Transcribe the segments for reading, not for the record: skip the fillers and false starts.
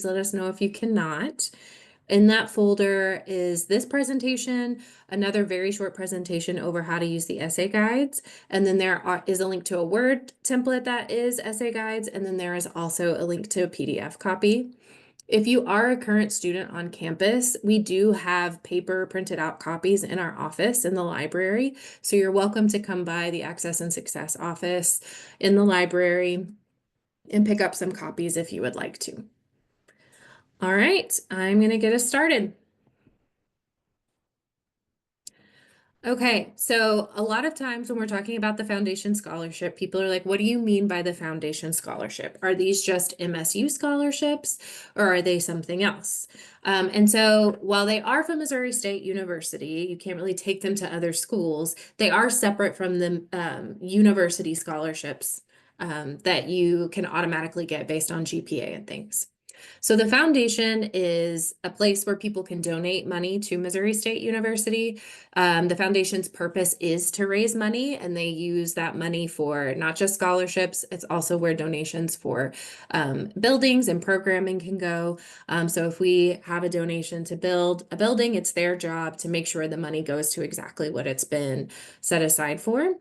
let us know if you cannot. In that folder is this presentation, another very short presentation over how to use the essay guides, and then is a link to a Word template that is essay guides, and then there is also a link to a PDF copy. If you are a current student on campus, we do have paper printed out copies in our office in the library, so you're welcome to come by the Access and Success office in the library and pick up some copies if you would like to. All right, I'm going to get us started. Okay, so a lot of times when we're talking about the Foundation Scholarship, people are like, what do you mean by the Foundation Scholarship? Are these just MSU scholarships or are they something else? And so while they are from Missouri State University, you can't really take them to other schools. They are separate from the university scholarships that you can automatically get based on GPA and things. So the foundation is a place where people can donate money to Missouri State University. The foundation's purpose is to raise money, and they use that money for not just scholarships, it's also where donations for buildings and programming can go. So if we have a donation to build a building, it's their job to make sure the money goes to exactly what it's been set aside for.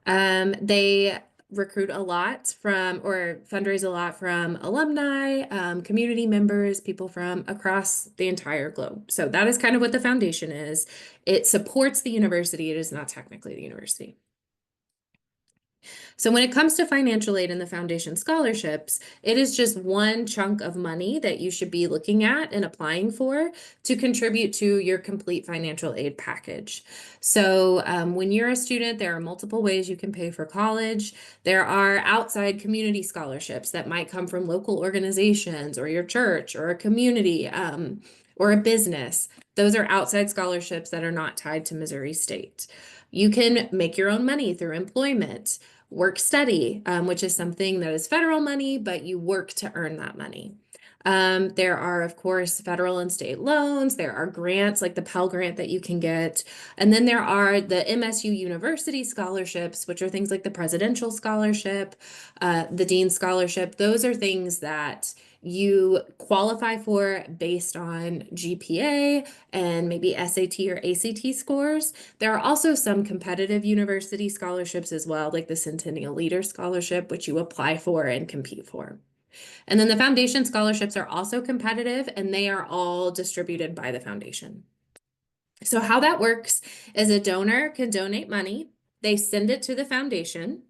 They recruit a lot from or fundraise a lot from alumni, community members, people from across the entire globe. So that is kind of what the foundation is. It supports the university. It is not technically the university. So when it comes to financial aid and the foundation scholarships, it is just one chunk of money that you should be looking at and applying for to contribute to your complete financial aid package. So when you're a student, there are multiple ways you can pay for college. There are outside community scholarships that might come from local organizations or your church or a community or a business. Those are outside scholarships that are not tied to Missouri State. You can make your own money through employment, work study, which is something that is federal money, but you work to earn that money. There are, of course, federal and state loans. There are grants like the Pell Grant that you can get. And then there are the MSU University scholarships, which are things like the Presidential Scholarship, the Dean Scholarship. Those are things that you qualify for based on GPA and maybe SAT or ACT scores. There are also some competitive university scholarships as well, like the Centennial Leader Scholarship, which you apply for and compete for. And then the foundation scholarships are also competitive, and they are all distributed by the foundation. So how that works is a donor can donate money, they send it to the foundation.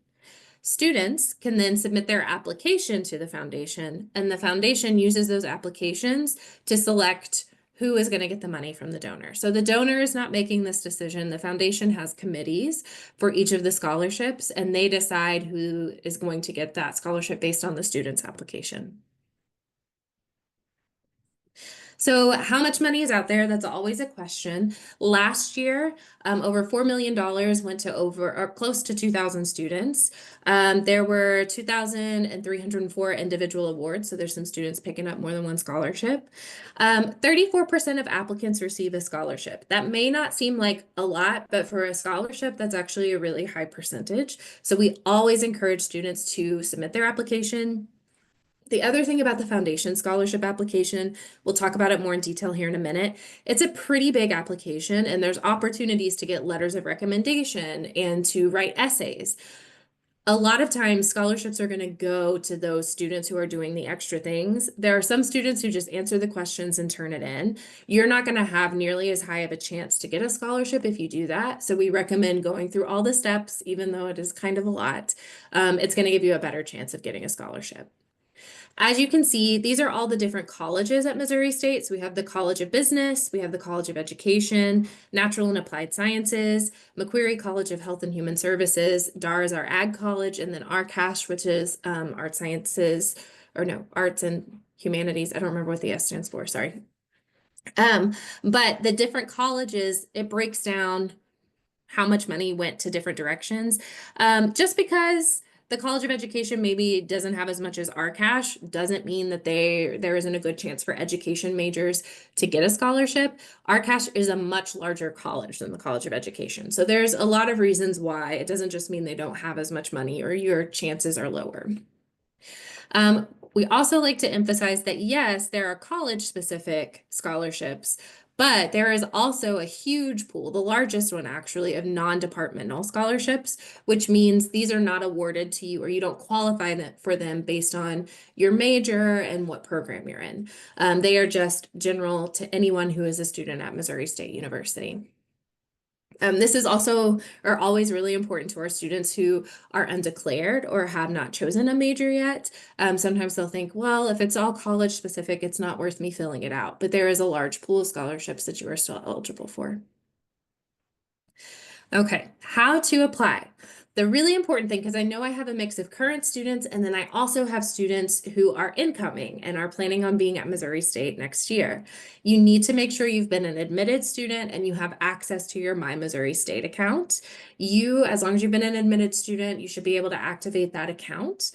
Students can then submit their application to the foundation, and the foundation uses those applications to select who is going to get the money from the donor. So the donor is not making this decision. The foundation has committees for each of the scholarships, and they decide who is going to get that scholarship based on the student's application. So how much money is out there? That's always a question. Last year, over $4 million went to over or close to 2,000 students. There were 2,304 individual awards, so there's some students picking up more than one scholarship. 34% of applicants receive a scholarship. That may not seem like a lot, but for a scholarship, that's actually a really high percentage. So we always encourage students to submit their application. The other thing about the foundation scholarship application, we'll talk about it more in detail here in a minute. It's a pretty big application, and there's opportunities to get letters of recommendation and to write essays. A lot of times scholarships are going to go to those students who are doing the extra things. There are some students who just answer the questions and turn it in. You're not going to have nearly as high of a chance to get a scholarship if you do that. So we recommend going through all the steps, even though it is kind of a lot. It's going to give you a better chance of getting a scholarship. As you can see, these are all the different colleges at Missouri State. So we have the College of Business, we have the College of Education, Natural and Applied Sciences, McQuarrie College of Health and Human Services, DAR is our ag college, and then RCASH, which is Arts and Humanities. I don't remember what the S stands for, sorry. But the different colleges, it breaks down how much money went to different directions. Just because the College of Education maybe doesn't have as much as RCASH doesn't mean that there isn't a good chance for education majors to get a scholarship. RCASH is a much larger college than the College of Education. So there's a lot of reasons why. It doesn't just mean they don't have as much money or your chances are lower. We also like to emphasize that yes, there are college-specific scholarships, but there is also a huge pool, the largest one actually, of non-departmental scholarships, which means these are not awarded to you or you don't qualify for them based on your major and what program you're in. They are just general to anyone who is a student at Missouri State University. This is also are always really important to our students who are undeclared or have not chosen a major yet. Sometimes they'll think, well, if it's all college specific, it's not worth me filling it out. But there is a large pool of scholarships that you are still eligible for. Okay, how to apply. The really important thing, because I know I have a mix of current students and then I also have students who are incoming and are planning on being at Missouri State next year. You need to make sure you've been an admitted student and you have access to your My Missouri State account. As long as you've been an admitted student, you should be able to activate that account.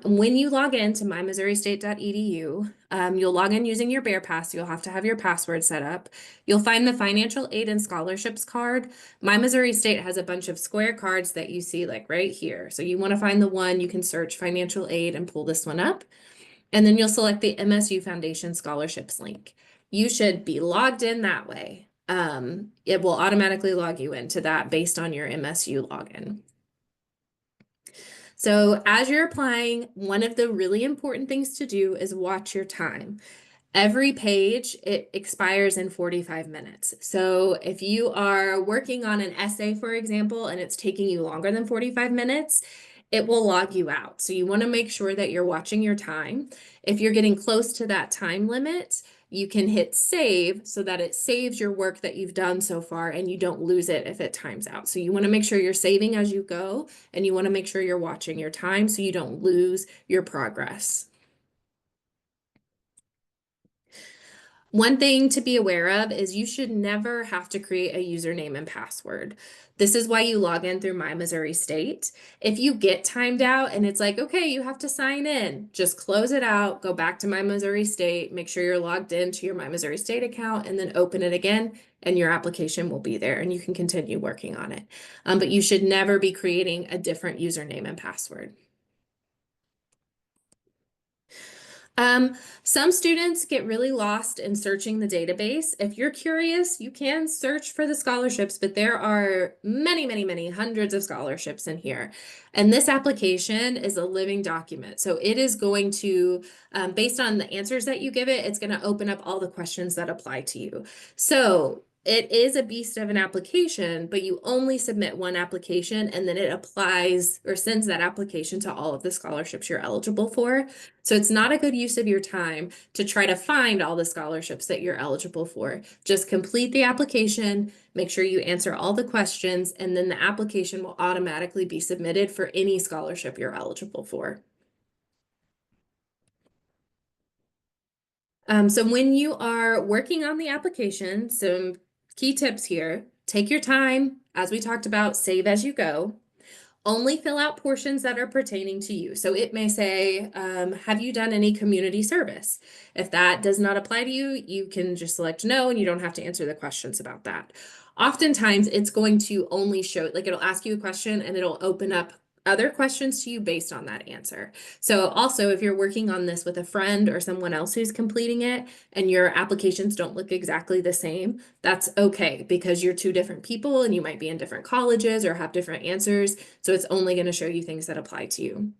When you log in to mymissouristate.edu, you'll log in using your Bear Pass. You'll have to have your password set up. You'll find the financial aid and scholarships card. My Missouri State has a bunch of square cards that you see like right here. So you want to find the one, you can search financial aid and pull this one up. And then you'll select the MSU Foundation Scholarships link. You should be logged in that way. It will automatically log you into that based on your MSU login. So as you're applying, one of the really important things to do is watch your time. Every page, it expires in 45 minutes. So if you are working on an essay, for example, and it's taking you longer than 45 minutes, it will log you out. So you want to make sure that you're watching your time. If you're getting close to that time limit, you can hit save so that it saves your work that you've done so far and you don't lose it if it times out. So you want to make sure you're saving as you go and you want to make sure you're watching your time so you don't lose your progress. One thing to be aware of is you should never have to create a username and password. This is why you log in through My Missouri State. If you get timed out and it's like, okay, you have to sign in, just close it out, go back to My Missouri State, make sure you're logged into your My Missouri State account, and then open it again, and your application will be there and you can continue working on it. But you should never be creating a different username and password. Some students get really lost in searching the database. If you're curious, you can search for the scholarships, but there are many, many, many hundreds of scholarships in here. And this application is a living document. So it is going to, based on the answers that you give it, it's going to open up all the questions that apply to you. So it is a beast of an application, but you only submit one application and then it applies or sends that application to all of the scholarships you're eligible for. So it's not a good use of your time to try to find all the scholarships that you're eligible for. Just complete the application, make sure you answer all the questions, and then the application will automatically be submitted for any scholarship you're eligible for. So when you are working on the application, some key tips here, take your time. As we talked about, save as you go. Only fill out portions that are pertaining to you. So it may say, have you done any community service? If that does not apply to you, you can just select no and you don't have to answer the questions about that. Oftentimes it's going to only show, like it'll ask you a question and it'll open up other questions to you based on that answer. So also if you're working on this with a friend or someone else who's completing it and your applications don't look exactly the same, that's okay because you're two different people and you might be in different colleges or have different answers. So it's only going to show you things that apply to you.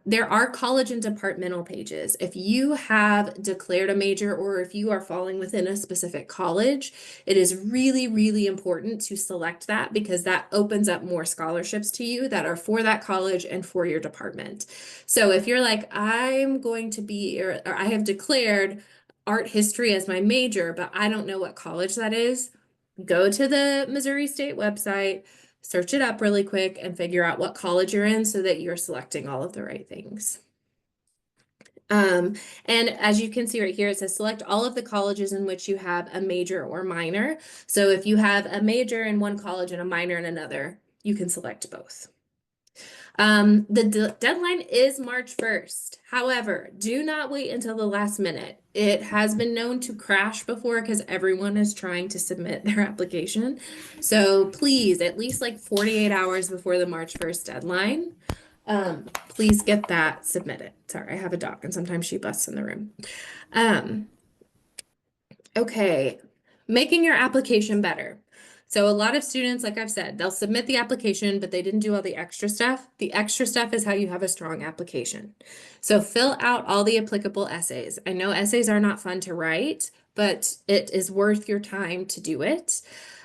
There are college and departmental pages. If you have declared a major or if you are falling within a specific college, it is really, really important to select that because that opens up more scholarships to you that are for that college and for your department. So if you're like, I'm going to be, or I have declared art history as my major, but I don't know what college that is, go to the Missouri State website, search it up really quick and figure out what college you're in so that you're selecting all of the right things. And as you can see right here, it says select all of the colleges in which you have a major or minor. So if you have a major in one college and a minor in another, you can select both. The deadline is March 1st. However, do not wait until the last minute. It has been known to crash before because everyone is trying to submit their application. So please, at least like 48 hours before the March 1st deadline, Please get that submitted. Sorry, I have a dog and sometimes she busts in the room. Um, okay, making your application better. So a lot of students, like I've said, they'll submit the application, but they didn't do all the extra stuff. The extra stuff is how you have a strong application. So fill out all the applicable essays. I know essays are not fun to write, but it is worth your time to do it.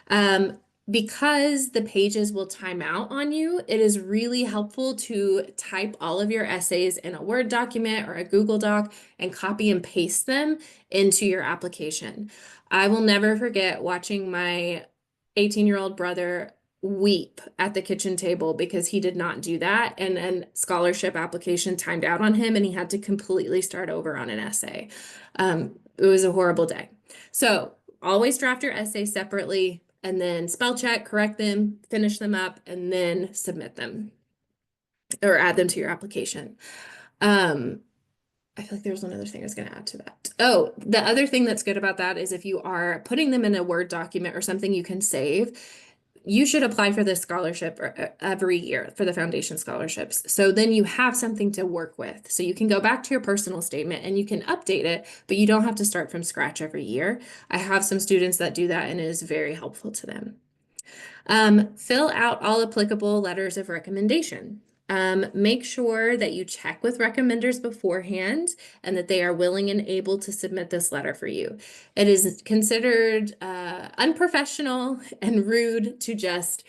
Um, because the pages will time out on you, it is really helpful to type all of your essays in a Word document or a Google Doc and copy and paste them into your application. I will never forget watching my 18-year-old brother weep at the kitchen table because he did not do that, and a scholarship application timed out on him and he had to completely start over on an essay. It was a horrible day. So always draft your essay separately and then spell check, correct them, finish them up, and then submit them or add them to your application. I feel like there's one other thing I was going to add to that. Oh, the other thing that's good about that is if you are putting them in a Word document or something you can save, you should apply for this scholarship every year for the foundation scholarships. So then you have something to work with. So you can go back to your personal statement and you can update it, but you don't have to start from scratch every year. I have some students that do that and it is very helpful to them. Fill out all applicable letters of recommendation. Make sure that you check with recommenders beforehand and that they are willing and able to submit this letter for you. It is considered unprofessional and rude to just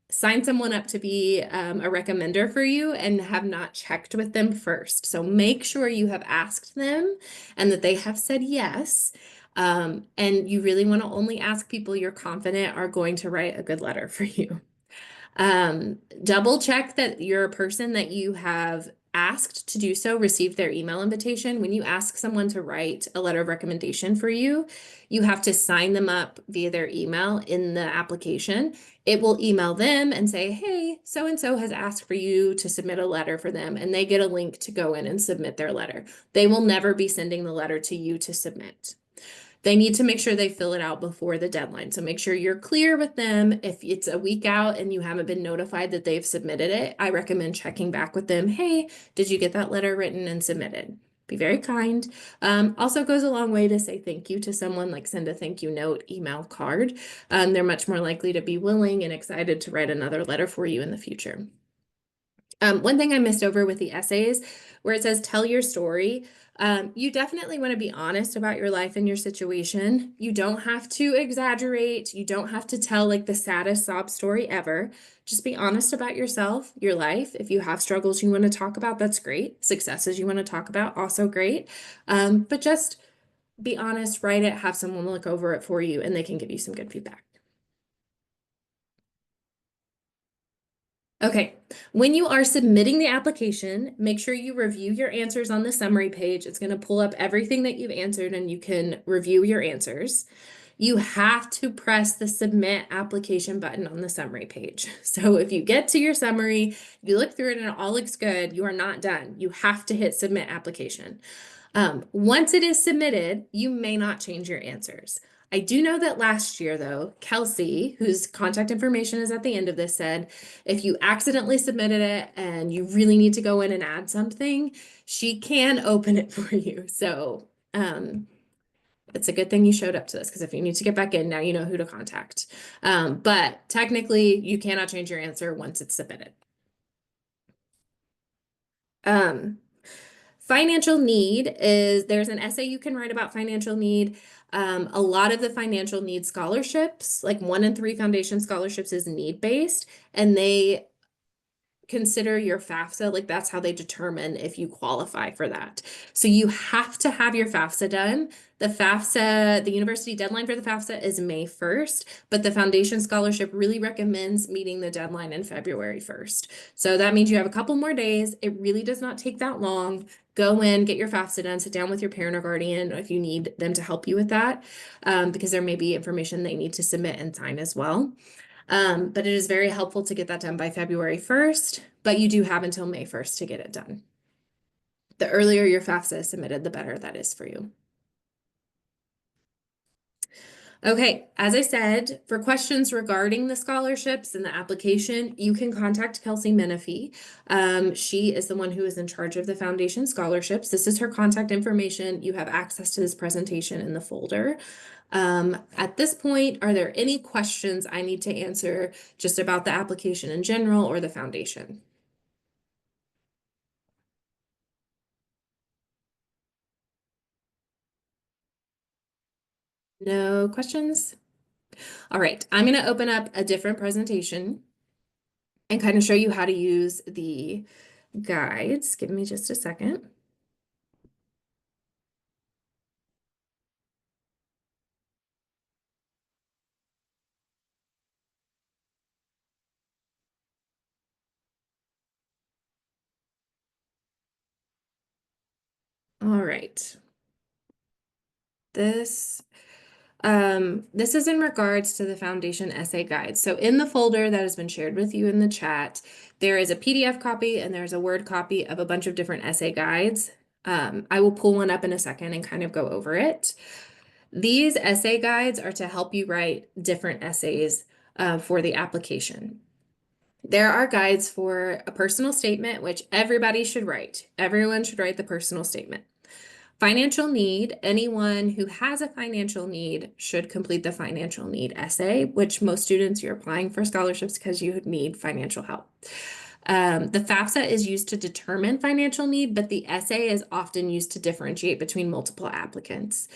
sign someone up to be a recommender for you and have not checked with them first. So make sure you have asked them and that they have said yes. And you really want to only ask people you're confident are going to write a good letter for you. Double check that your person that you have asked to do so received their email invitation. When you ask someone to write a letter of recommendation for you, you have to sign them up via their email in the application. It will email them and say, hey, so-and-so has asked for you to submit a letter for them, and they get a link to go in and submit their letter. They will never be sending the letter to you to submit. They need to make sure they fill it out before the deadline. So make sure you're clear with them. If it's a week out and you haven't been notified that they've submitted it, I recommend checking back with them. Hey, did you get that letter written and submitted? Be very kind. Also goes a long way to say thank you to someone, like send a thank you note, email, card. They're much more likely to be willing and excited to write another letter for you in the future. One thing I missed over with the essays, where it says tell your story, you definitely want to be honest about your life and your situation. You don't have to exaggerate. You don't have to tell like the saddest sob story ever. Just be honest about yourself, your life. If you have struggles you want to talk about, that's great. Successes you want to talk about, also great. But just be honest, write it, have someone look over it for you, and they can give you some good feedback. Okay, when you are submitting the application, make sure you review your answers on the summary page. It's going to pull up everything that you've answered and you can review your answers. You have to press the submit application button on the summary page. So if you get to your summary, you look through it and it all looks good, you are not done. You have to hit submit application. Once it is submitted, you may not change your answers. I do know that last year, though, Kelsey, whose contact information is at the end of this, said if you accidentally submitted it and you really need to go in and add something, she can open it for you. So it's a good thing you showed up to this because if you need to get back in, now you know who to contact. But technically, you cannot change your answer once it's submitted. Um, Financial need is there's an essay you can write about financial need. A lot of the financial need scholarships, like 1 in 3 foundation scholarships, is need-based, and they consider your FAFSA, like that's how they determine if you qualify for that. So you have to have your FAFSA done. The FAFSA, the university deadline for the FAFSA is May 1st, but the foundation scholarship really recommends meeting the deadline in February 1st. So that means you have a couple more days. It really does not take that long. Go in, get your FAFSA done, sit down with your parent or guardian if you need them to help you with that, because there may be information they need to submit and sign as well. But it is very helpful to get that done by February 1st, but you do have until May 1st to get it done. The earlier your FAFSA is submitted, the better that is for you. Okay, as I said, for questions regarding the scholarships and the application, you can contact Kelsey Menifee. She is the one who is in charge of the foundation scholarships. This is her contact information. You have access to this presentation in the folder. At this point, are there any questions I need to answer just about the application in general or the foundation? No questions? All right, I'm going to open up a different presentation and kind of show you how to use the guides. Give me just a second. All right. This this is in regards to the foundation essay guide. So in the folder that has been shared with you in the chat, there is a PDF copy and there's a Word copy of a bunch of different essay guides. I will pull one up in a second and kind of go over it. These essay guides are to help you write different essays for the application. There are guides for a personal statement, which everybody should write. Everyone should write the personal statement. Financial need, anyone who has a financial need should complete the financial need essay, which most students, you're applying for scholarships because you need financial help. The FAFSA is used to determine financial need, but the essay is often used to differentiate between multiple applicants.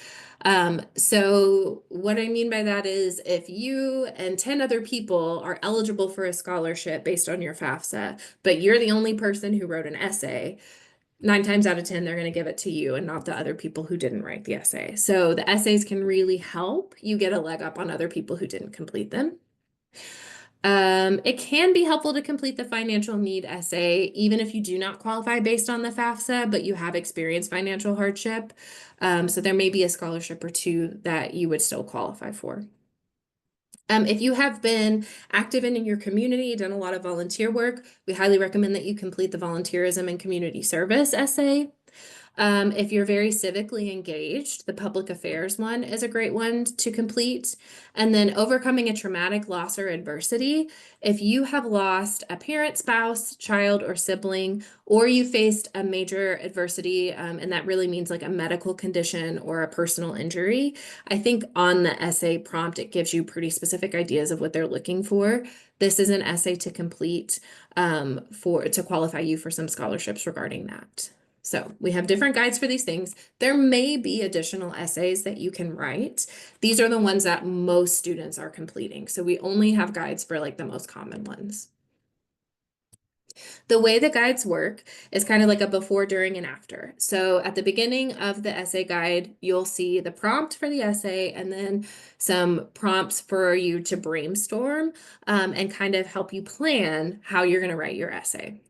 So what I mean by that is if you and 10 other people are eligible for a scholarship based on your FAFSA, but you're the only person who wrote an essay, 9 times out of 10, they're going to give it to you and not the other people who didn't write the essay. So the essays can really help you get a leg up on other people who didn't complete them. It can be helpful to complete the financial need essay, even if you do not qualify based on the FAFSA, but you have experienced financial hardship. So there may be a scholarship or two that you would still qualify for. If you have been active in your community, done a lot of volunteer work, we highly recommend that you complete the volunteerism and community service essay. If you're very civically engaged, the public affairs one is a great one to complete. And then overcoming a traumatic loss or adversity. If you have lost a parent, spouse, child, or sibling, or you faced a major adversity, and that really means like a medical condition or a personal injury, I think on the essay prompt, it gives you pretty specific ideas of what they're looking for. This is an essay to complete to qualify you for some scholarships regarding that. So we have different guides for these things. There may be additional essays that you can write. These are the ones that most students are completing. So we only have guides for like the most common ones. The way the guides work is kind of like a before, during, and after. So at the beginning of the essay guide, you'll see the prompt for the essay and then some prompts for you to brainstorm and kind of help you plan how you're going to write your essay.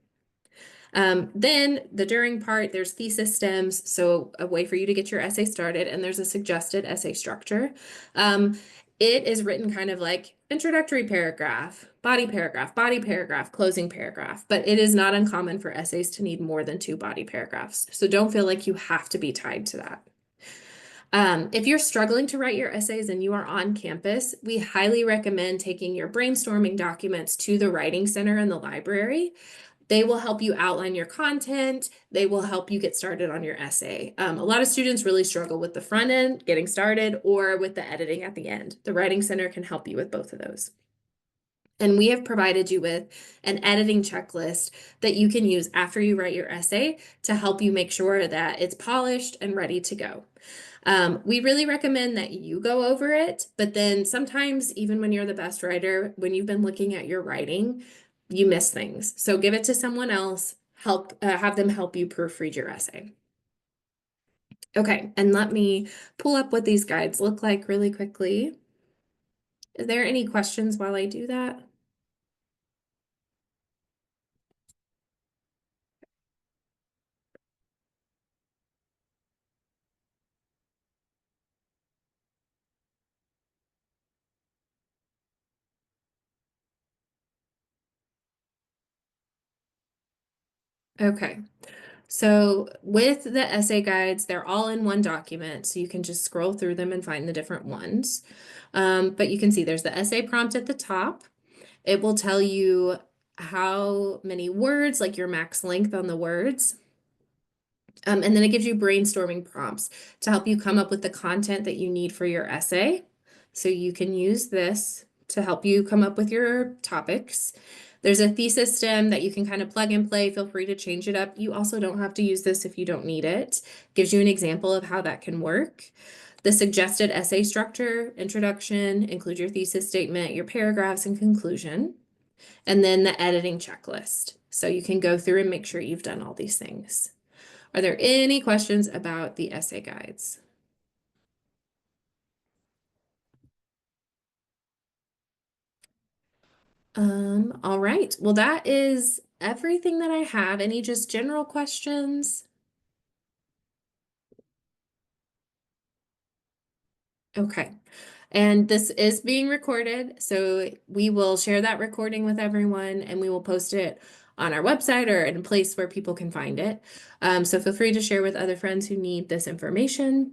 Then the during part, there's thesis stems, so a way for you to get your essay started, and there's a suggested essay structure. It is written kind of like introductory paragraph, body paragraph, closing paragraph, but it is not uncommon for essays to need more than 2 body paragraphs. So don't feel like you have to be tied to that. If you're struggling to write your essays and you are on campus, we highly recommend taking your brainstorming documents to the Writing Center in the library. They will help you outline your content. They will help you get started on your essay. A lot of students really struggle with the front end, getting started, or with the editing at the end. The Writing Center can help you with both of those. And we have provided you with an editing checklist that you can use after you write your essay to help you make sure that it's polished and ready to go. We really recommend that you go over it, but then sometimes even when you're the best writer, when you've been looking at your writing, you miss things. So give it to someone else, have them help you proofread your essay. Okay, and let me pull up what these guides look like really quickly. Is there any questions while I do that? Okay. So with the essay guides, they're all in one document, so you can just scroll through them and find the different ones. But you can see there's the essay prompt at the top. It will tell you how many words, like your max length on the words. And then it gives you brainstorming prompts to help you come up with the content that you need for your essay. So you can use this to help you come up with your topics. There's a thesis stem that you can kind of plug and play. Feel free to change it up. You also don't have to use this if you don't need it. Gives you an example of how that can work. The suggested essay structure, introduction, include your thesis statement, your paragraphs, and conclusion. And then the editing checklist. So you can go through and make sure you've done all these things. Are there any questions about the essay guides? All right. Well, that is everything that I have. Any just general questions? Okay. And this is being recorded, so we will share that recording with everyone and we will post it on our website or in a place where people can find it. So feel free to share with other friends who need this information.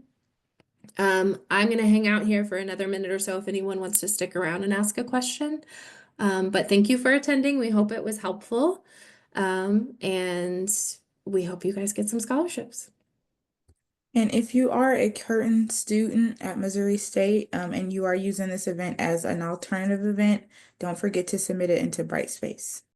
I'm going to hang out here for another minute or so if anyone wants to stick around and ask a question. But thank you for attending. We hope it was helpful. And we hope you guys get some scholarships. And if you are a current student at Missouri State, and you are using this event as an alternative event, don't forget to submit it into Brightspace.